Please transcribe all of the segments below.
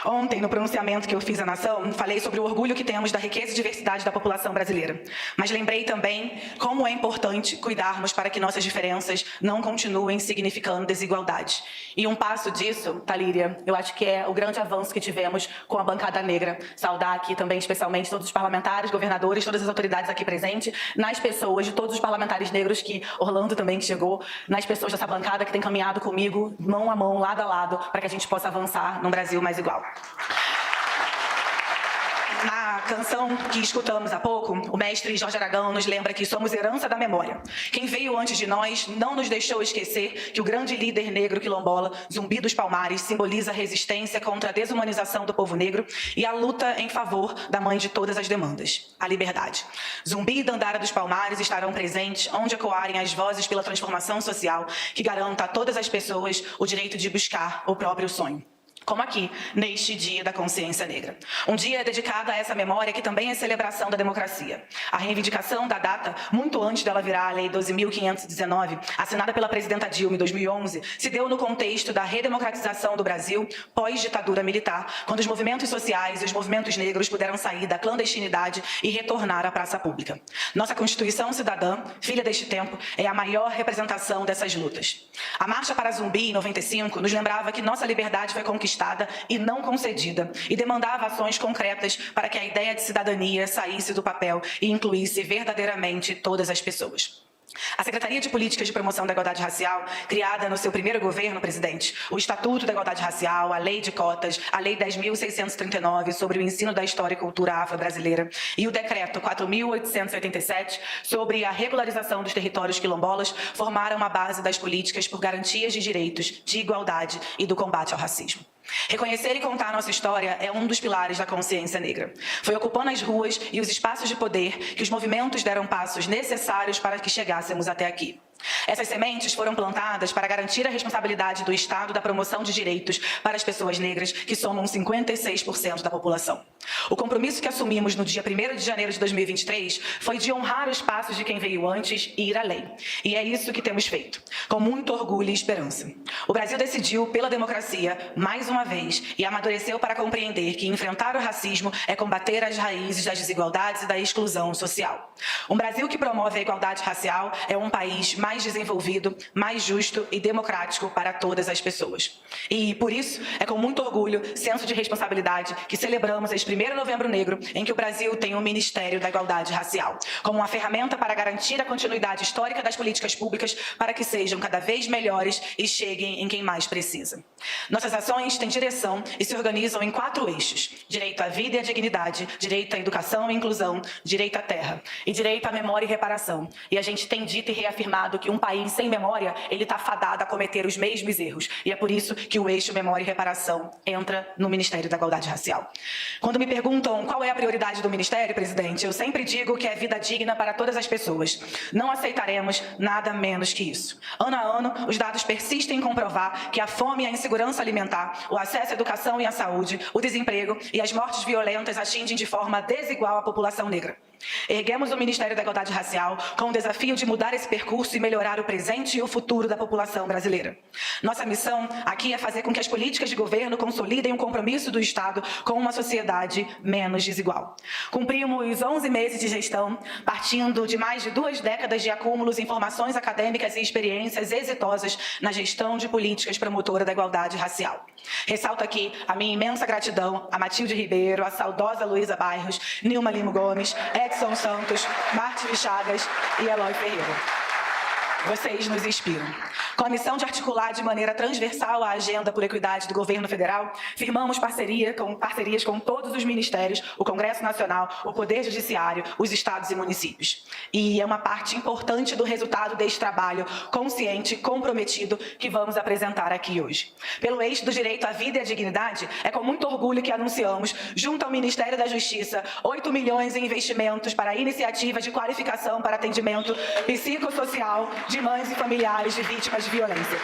Ontem, no pronunciamento que eu fiz à nação, falei sobre o orgulho que temos da riqueza e diversidade da população brasileira. Mas lembrei também como é importante cuidarmos para que nossas diferenças não continuem significando desigualdade. E um passo disso, Talíria, eu acho que é o grande avanço que tivemos com a bancada negra. Saudar aqui também, especialmente, todos os parlamentares, governadores, todas as autoridades aqui presentes, nas pessoas de todos os parlamentares negros que Orlando também chegou, nas pessoas dessa bancada que tem caminhado comigo, mão a mão, lado a lado, para que a gente possa avançar num Brasil mais igual. Na canção que escutamos há pouco, o mestre Jorge Aragão nos lembra que somos herança da memória. Quem veio antes de nós não nos deixou esquecer que o grande líder negro quilombola, Zumbi dos Palmares, simboliza a resistência contra a desumanização do povo negro e a luta em favor da mãe de todas as demandas, a liberdade. Zumbi e Dandara dos Palmares estarão presentes onde ecoarem as vozes pela transformação social que garanta a todas as pessoas o direito de buscar o próprio sonho. Como aqui, neste Dia da Consciência Negra. Um dia dedicado a essa memória que também é celebração da democracia. A reivindicação da data, muito antes dela virar a Lei 12.519, assinada pela presidenta Dilma em 2011, se deu no contexto da redemocratização do Brasil pós-ditadura militar, quando os movimentos sociais e os movimentos negros puderam sair da clandestinidade e retornar à praça pública. Nossa Constituição Cidadã, filha deste tempo, é a maior representação dessas lutas. A Marcha para Zumbi, em 95, nos lembrava que nossa liberdade foi conquistada e não concedida, e demandava ações concretas para que a ideia de cidadania saísse do papel e incluísse verdadeiramente todas as pessoas. A Secretaria de Políticas de Promoção da Igualdade Racial, criada no seu primeiro governo, presidente, o Estatuto da Igualdade Racial, a Lei de Cotas, a Lei 10.639 sobre o ensino da história e cultura afro-brasileira e o Decreto 4.887 sobre a regularização dos territórios quilombolas formaram a base das políticas por garantias de direitos, de igualdade e do combate ao racismo. Reconhecer e contar nossa história é um dos pilares da consciência negra. Foi ocupando as ruas e os espaços de poder que os movimentos deram passos necessários para que chegássemos até aqui. Essas sementes foram plantadas para garantir a responsabilidade do Estado da promoção de direitos para as pessoas negras, que somam 56% da população. O compromisso que assumimos no dia 1º de janeiro de 2023 foi de honrar os passos de quem veio antes e ir além. E é isso que temos feito, com muito orgulho e esperança. O Brasil decidiu pela democracia, mais uma vez, e amadureceu para compreender que enfrentar o racismo é combater as raízes das desigualdades e da exclusão social. Um Brasil que promove a igualdade racial é um país mais desenvolvido, mais justo e democrático para todas as pessoas. E, por isso, é com muito orgulho, senso de responsabilidade, que celebramos este 1º Novembro Negro, em que o Brasil tem o Ministério da Igualdade Racial, como uma ferramenta para garantir a continuidade histórica das políticas públicas para que sejam cada vez melhores e cheguem em quem mais precisa. Nossas ações têm direção e se organizam em 4 eixos: direito à vida e à dignidade, direito à educação e inclusão, direito à terra e direito à memória e reparação. E a gente tem dito e reafirmado que um país sem memória, ele está fadado a cometer os mesmos erros. E é por isso que o eixo memória e reparação entra no Ministério da Igualdade Racial. Quando me perguntam qual é a prioridade do Ministério, presidente, eu sempre digo que é vida digna para todas as pessoas. Não aceitaremos nada menos que isso. Ano a ano, os dados persistem em comprovar que a fome e a insegurança alimentar, o acesso à educação e à saúde, o desemprego e as mortes violentas atingem de forma desigual a população negra. Erguemos o Ministério da Igualdade Racial com o desafio de mudar esse percurso e melhorar o presente e o futuro da população brasileira. Nossa missão aqui é fazer com que as políticas de governo consolidem o compromisso do Estado com uma sociedade menos desigual. Cumprimos 11 meses de gestão, partindo de mais de 2 décadas de acúmulos em formações acadêmicas e experiências exitosas na gestão de políticas promotora da igualdade racial. Ressalto aqui a minha imensa gratidão a Matilde Ribeiro, a saudosa Luísa Bairros, Nilma Limo Gomes, Edson Santos, Martins Chagas e Eloy Ferreira. Vocês nos inspiram. Com a missão de articular de maneira transversal a agenda por equidade do governo federal, firmamos parcerias com todos os ministérios, o Congresso Nacional, o Poder Judiciário, os estados e municípios. E é uma parte importante do resultado deste trabalho consciente e comprometido que vamos apresentar aqui hoje. Pelo eixo do direito à vida e à dignidade, é com muito orgulho que anunciamos, junto ao Ministério da Justiça, 8 milhões em investimentos para iniciativas de qualificação para atendimento psicossocial de mães e familiares de vítimas de violência.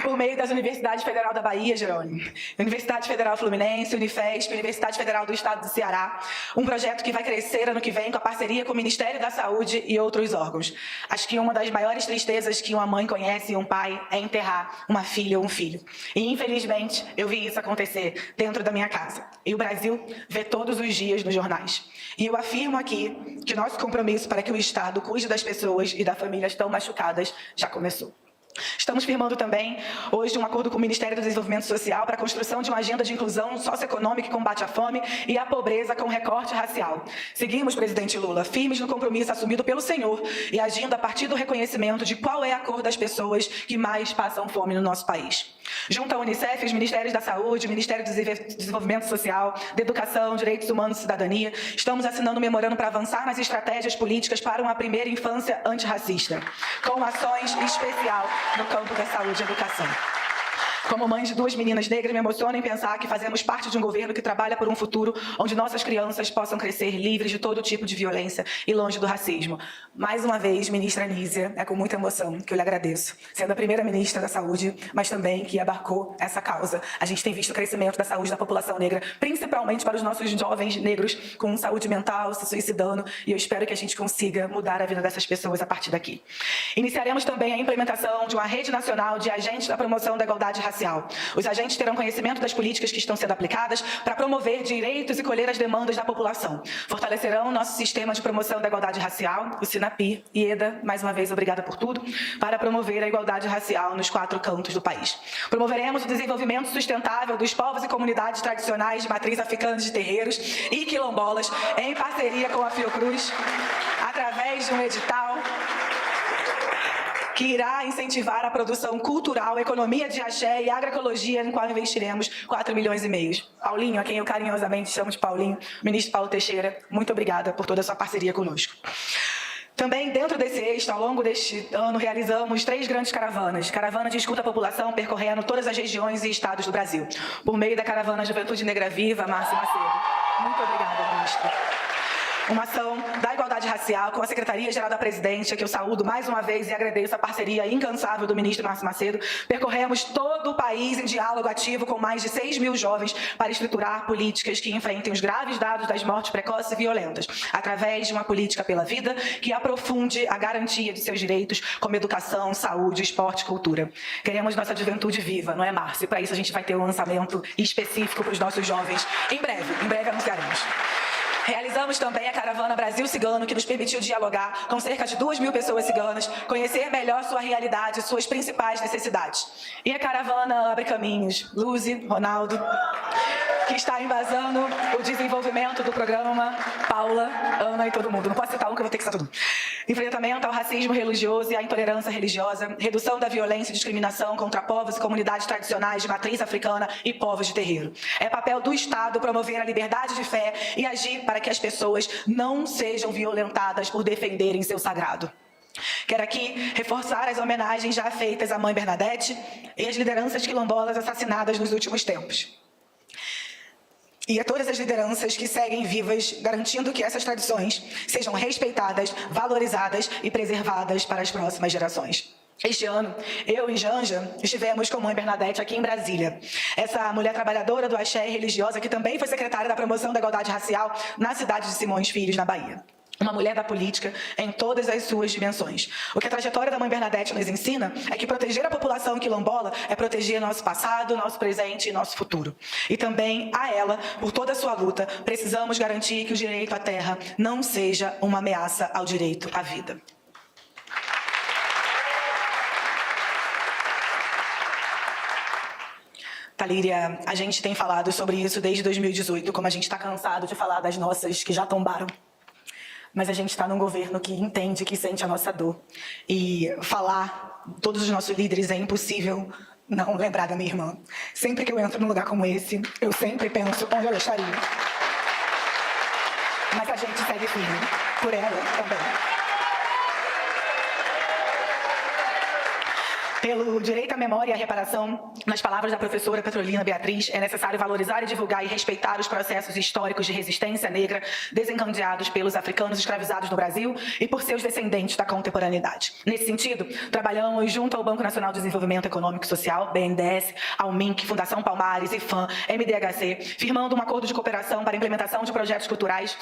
por meio das Universidades Federal da Bahia, Jerônimo, Universidade Federal Fluminense, Unifesp, Universidade Federal do Estado do Ceará, um projeto que vai crescer ano que vem com a parceria com o Ministério da Saúde e outros órgãos. Acho que uma das maiores tristezas que uma mãe conhece e um pai é enterrar uma filha ou um filho. E, infelizmente, eu vi isso acontecer dentro da minha casa. E o Brasil vê todos os dias nos jornais. E eu afirmo aqui que nosso compromisso para que o Estado cuide das pessoas e das famílias tão machucadas já começou. Estamos firmando também, hoje, um acordo com o Ministério do Desenvolvimento Social para a construção de uma agenda de inclusão socioeconômica que combate a fome e a pobreza com recorte racial. Seguimos, presidente Lula, firmes no compromisso assumido pelo senhor e agindo a partir do reconhecimento de qual é a cor das pessoas que mais passam fome no nosso país. Junto à Unicef, os Ministérios da Saúde, Ministério do Desenvolvimento Social, da Educação, Direitos Humanos e Cidadania, estamos assinando um memorando para avançar nas estratégias políticas para uma primeira infância antirracista, com ações especial no campo da saúde e educação. Como mãe de 2 meninas negras, me emociona em pensar que fazemos parte de um governo que trabalha por um futuro onde nossas crianças possam crescer livres de todo tipo de violência e longe do racismo. Mais uma vez, ministra Anísia, é com muita emoção que eu lhe agradeço, sendo a primeira ministra da Saúde, mas também que abarcou essa causa. A gente tem visto o crescimento da saúde da população negra, principalmente para os nossos jovens negros com saúde mental, se suicidando, e eu espero que a gente consiga mudar a vida dessas pessoas a partir daqui. Iniciaremos também a implementação de uma rede nacional de agentes da promoção da igualdade racial. Os agentes terão conhecimento das políticas que estão sendo aplicadas para promover direitos e colher as demandas da população. Fortalecerão nosso sistema de promoção da igualdade racial, o SINAPI, e EDA, mais uma vez, obrigada por tudo, para promover a igualdade racial nos 4 cantos do país. Promoveremos o desenvolvimento sustentável dos povos e comunidades tradicionais de matriz africana de terreiros e quilombolas, em parceria com a Fiocruz, através de um edital que irá incentivar a produção cultural, economia de axé e agroecologia, em qual investiremos 4,5 milhões. Paulinho, a quem eu carinhosamente chamo de Paulinho, ministro Paulo Teixeira, muito obrigada por toda a sua parceria conosco. Também, dentro desse eixo, ao longo deste ano, realizamos 3 grandes caravanas. Caravana de escuta à população, percorrendo todas as regiões e estados do Brasil, por meio da caravana Juventude Negra Viva, Márcia Macedo. Muito obrigada, ministro. Uma ação da igualdade racial com a Secretaria-Geral da Presidência, que eu saúdo mais uma vez e agradeço a parceria incansável do ministro Márcio Macedo. Percorremos todo o país em diálogo ativo com mais de 6.000 jovens para estruturar políticas que enfrentem os graves dados das mortes precoces e violentas, através de uma política pela vida que aprofunde a garantia de seus direitos, como educação, saúde, esporte e cultura. Queremos nossa juventude viva, não é, Márcio? E para isso a gente vai ter um lançamento específico para os nossos jovens. Em breve anunciaremos. Realizamos também a caravana Brasil Cigano, que nos permitiu dialogar com cerca de 2.000 pessoas ciganas, conhecer melhor sua realidade e suas principais necessidades. E a caravana Abre Caminhos, Luzi, Ronaldo, que está embasando o desenvolvimento do programa Paula, Ana e todo mundo. Não posso citar um que eu vou ter que citar tudo. Enfrentamento ao racismo religioso e à intolerância religiosa, redução da violência e discriminação contra povos e comunidades tradicionais de matriz africana e povos de terreiro. É papel do Estado promover a liberdade de fé e agir para que as pessoas não sejam violentadas por defenderem seu sagrado. Quero aqui reforçar as homenagens já feitas à Mãe Bernadette e às lideranças quilombolas assassinadas nos últimos tempos. E a todas as lideranças que seguem vivas, garantindo que essas tradições sejam respeitadas, valorizadas e preservadas para as próximas gerações. Este ano, eu e Janja estivemos com Mãe Bernadette aqui em Brasília. Essa mulher trabalhadora do axé e religiosa que também foi secretária da promoção da igualdade racial na cidade de Simões Filhos, na Bahia. Uma mulher da política em todas as suas dimensões. O que a trajetória da Mãe Bernadette nos ensina é que proteger a população quilombola é proteger nosso passado, nosso presente e nosso futuro. E também a ela, por toda a sua luta, precisamos garantir que o direito à terra não seja uma ameaça ao direito à vida. Talíria, a gente tem falado sobre isso desde 2018, como a gente está cansado de falar das nossas que já tombaram. Mas a gente está num governo que entende, que sente a nossa dor. E falar todos os nossos líderes é impossível não lembrar da minha irmã. Sempre que eu entro num lugar como esse, eu sempre penso onde ela estaria. Mas a gente segue firme, por ela também. Pelo direito à memória e à reparação, nas palavras da professora Petrolina Beatriz, é necessário valorizar e divulgar e respeitar os processos históricos de resistência negra desencadeados pelos africanos escravizados no Brasil e por seus descendentes da contemporaneidade. Nesse sentido, trabalhamos junto ao Banco Nacional de Desenvolvimento Econômico e Social, BNDES, ao MINC, Fundação Palmares, IFAM, MDHC, firmando um acordo de cooperação para a implementação de projetos culturais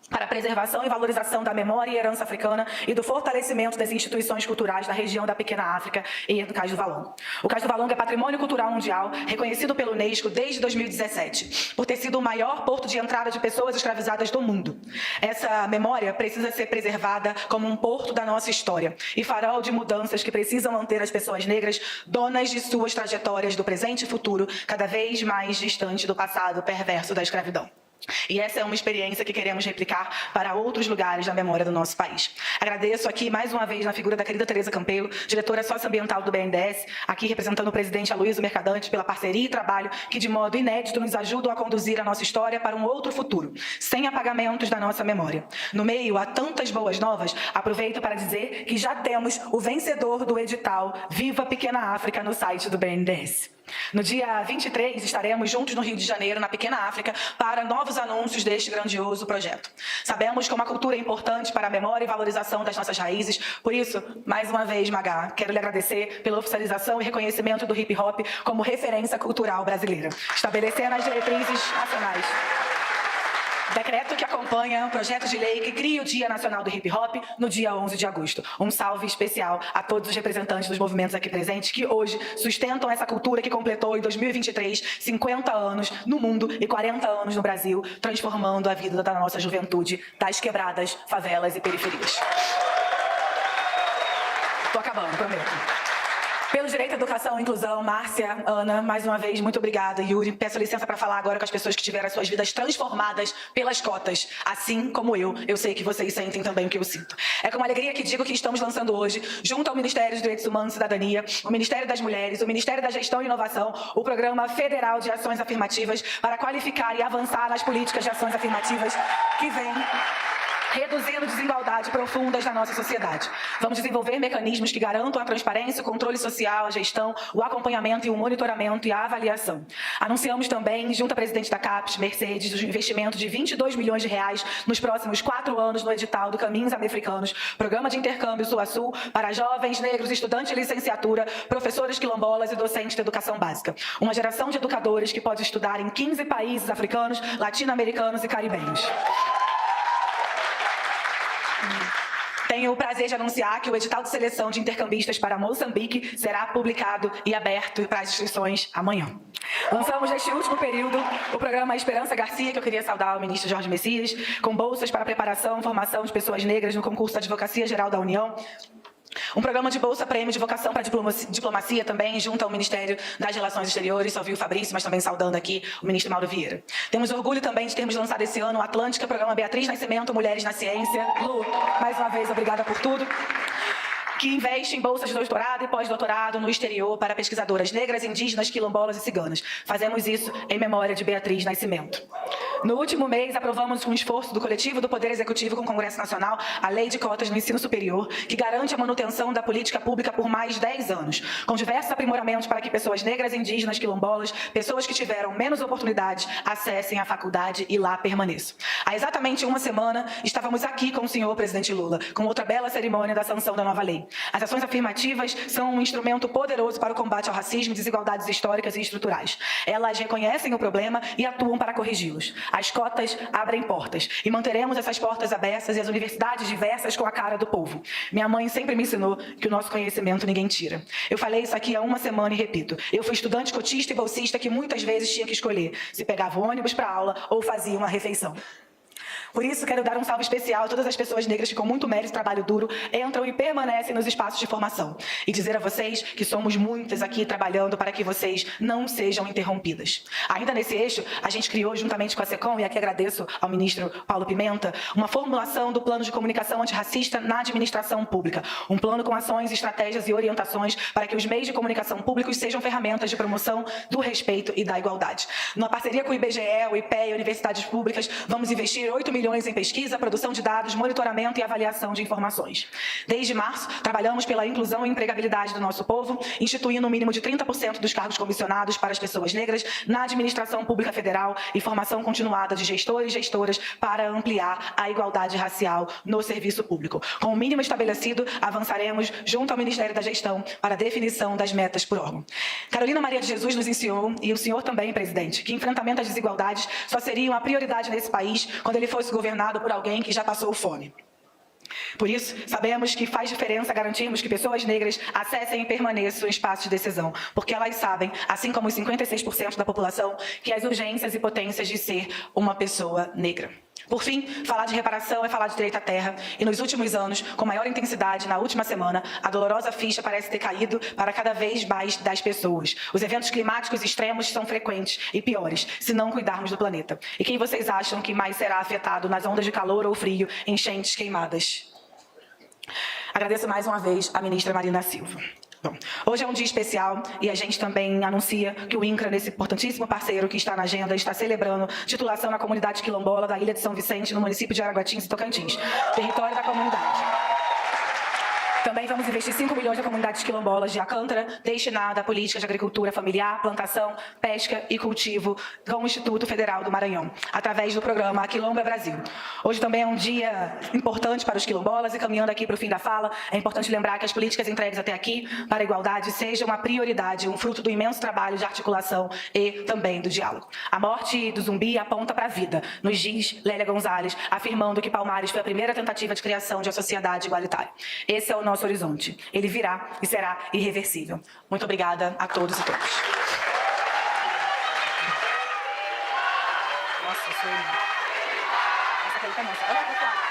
para a preservação e valorização da memória e herança africana e do fortalecimento das instituições culturais da região da Pequena África e do Cais do Valongo. O Cais do Valongo é Patrimônio Cultural Mundial, reconhecido pelo Unesco desde 2017, por ter sido o maior porto de entrada de pessoas escravizadas do mundo. Essa memória precisa ser preservada como um porto da nossa história e farol de mudanças que precisam manter as pessoas negras donas de suas trajetórias do presente e futuro, cada vez mais distante do passado perverso da escravidão. E essa é uma experiência que queremos replicar para outros lugares da memória do nosso país. Agradeço aqui mais uma vez na figura da querida Tereza Campelo, diretora socioambiental do BNDES, aqui representando o presidente Aloysio Mercadante, pela parceria e trabalho que de modo inédito nos ajudam a conduzir a nossa história para um outro futuro, sem apagamentos da nossa memória. No meio a tantas boas novas, aproveito para dizer que já temos o vencedor do edital Viva Pequena África no site do BNDES. No dia 23, estaremos juntos no Rio de Janeiro, na Pequena África, para novos anúncios deste grandioso projeto. Sabemos como a cultura é importante para a memória e valorização das nossas raízes. Por isso, mais uma vez, Magá, quero lhe agradecer pela oficialização e reconhecimento do hip hop como referência cultural brasileira, estabelecendo as diretrizes nacionais. Decreto que acompanha o projeto de lei que cria o Dia Nacional do Hip Hop no dia 11 de agosto. Um salve especial a todos os representantes dos movimentos aqui presentes que hoje sustentam essa cultura que completou em 2023 50 anos no mundo e 40 anos no Brasil, transformando a vida da nossa juventude das quebradas, favelas e periferias. Tô acabando, prometo. Pelo direito à educação e inclusão, Márcia, Ana, mais uma vez, muito obrigada. Yuri, peço licença para falar agora com as pessoas que tiveram as suas vidas transformadas pelas cotas. Assim como eu sei que vocês sentem também o que eu sinto. É com alegria que digo que estamos lançando hoje, junto ao Ministério dos Direitos Humanos e Cidadania, o Ministério das Mulheres, o Ministério da Gestão e Inovação, o Programa Federal de Ações Afirmativas para qualificar e avançar nas políticas de ações afirmativas que vêm reduzindo desigualdades profundas na nossa sociedade. Vamos desenvolver mecanismos que garantam a transparência, o controle social, a gestão, o acompanhamento e o monitoramento e a avaliação. Anunciamos também, junto à presidente da CAPES, Mercedes, o investimento de 22 milhões de reais nos próximos 4 anos no edital do Caminhos Africanos, programa de intercâmbio Sul a Sul para jovens negros, estudantes de licenciatura, professores quilombolas e docentes de educação básica. Uma geração de educadores que pode estudar em 15 países africanos, latino-americanos e caribenhos. Tenho o prazer de anunciar que o edital de seleção de intercambistas para Moçambique será publicado e aberto para as inscrições amanhã. Lançamos neste último período o programa Esperança Garcia, que eu queria saudar ao ministro Jorge Messias, com bolsas para preparação e formação de pessoas negras no concurso da Advocacia Geral da União. Um programa de bolsa-prêmio de vocação para diplomacia também, junto ao Ministério das Relações Exteriores, só vi o Fabrício, mas também saudando aqui o ministro Mauro Vieira. Temos orgulho também de termos lançado esse ano o Atlântica, programa Beatriz Nascimento, Mulheres na Ciência. Lu, mais uma vez, obrigada por tudo. Que investe em bolsas de doutorado e pós-doutorado no exterior para pesquisadoras negras, indígenas, quilombolas e ciganas. Fazemos isso em memória de Beatriz Nascimento. No último mês, aprovamos com um esforço do coletivo do Poder Executivo com o Congresso Nacional a Lei de Cotas no Ensino Superior, que garante a manutenção da política pública por mais de 10 anos, com diversos aprimoramentos para que pessoas negras, indígenas, quilombolas, pessoas que tiveram menos oportunidades, acessem a faculdade e lá permaneçam. Há exatamente uma semana, estávamos aqui com o senhor presidente Lula, com outra bela cerimônia da sanção da nova lei. As ações afirmativas são um instrumento poderoso para o combate ao racismo e desigualdades históricas e estruturais. Elas reconhecem o problema e atuam para corrigi-los. As cotas abrem portas e manteremos essas portas abertas e as universidades diversas com a cara do povo. Minha mãe sempre me ensinou que o nosso conhecimento ninguém tira. Eu falei isso aqui há uma semana e repito. Eu fui estudante cotista e bolsista que muitas vezes tinha que escolher se pegava o ônibus para aula ou fazia uma refeição. Por isso, quero dar um salve especial a todas as pessoas negras que, com muito mérito e trabalho duro, entram e permanecem nos espaços de formação. E dizer a vocês que somos muitas aqui trabalhando para que vocês não sejam interrompidas. Ainda nesse eixo, a gente criou, juntamente com a SECOM, e aqui agradeço ao ministro Paulo Pimenta, uma formulação do Plano de Comunicação Antirracista na Administração Pública. Um plano com ações, estratégias e orientações para que os meios de comunicação públicos sejam ferramentas de promoção do respeito e da igualdade. Numa parceria com o IBGE, o IPE e universidades públicas, vamos investir 8 bilhões em pesquisa, produção de dados, monitoramento e avaliação de informações. Desde março, trabalhamos pela inclusão e empregabilidade do nosso povo, instituindo um mínimo de 30% dos cargos comissionados para as pessoas negras na administração pública federal e formação continuada de gestores e gestoras para ampliar a igualdade racial no serviço público. Com o mínimo estabelecido, avançaremos junto ao Ministério da Gestão para a definição das metas por órgão. Carolina Maria de Jesus nos ensinou, e o senhor também, presidente, que enfrentamento às desigualdades só seria uma prioridade nesse país quando ele fosse governado por alguém que já passou fome. Por isso, sabemos que faz diferença garantirmos que pessoas negras acessem e permaneçam em espaços de decisão, porque elas sabem, assim como os 56% da população, que as urgências e potências de ser uma pessoa negra. Por fim, falar de reparação é falar de direito à terra, e nos últimos anos, com maior intensidade, na última semana, a dolorosa ficha parece ter caído para cada vez mais das pessoas. Os eventos climáticos extremos são frequentes e piores, se não cuidarmos do planeta. E quem vocês acham que mais será afetado nas ondas de calor ou frio, enchentes, queimadas? Agradeço mais uma vez a ministra Marina Silva. Bom, hoje é um dia especial e a gente também anuncia que o INCRA, nesse importantíssimo parceiro que está na agenda, está celebrando titulação na comunidade quilombola da Ilha de São Vicente, no município de Araguatins e Tocantins, território da comunidade. Também vamos investir 5 milhões na comunidades quilombolas de Alcântara, destinada à política de agricultura familiar, plantação, pesca e cultivo com o Instituto Federal do Maranhão, através do programa Quilombo é Brasil. Hoje também é um dia importante para os quilombolas e, caminhando aqui para o fim da fala, é importante lembrar que as políticas entregues até aqui para a igualdade sejam uma prioridade, um fruto do imenso trabalho de articulação e também do diálogo. A morte do Zumbi aponta para a vida, nos diz Lélia Gonzalez, afirmando que Palmares foi a primeira tentativa de criação de uma sociedade igualitária. Esse é o nosso horizonte. Ele virá e será irreversível. Muito obrigada a todos e todas. Nossa, foi... Essa aqui é nossa. Olha, pessoal.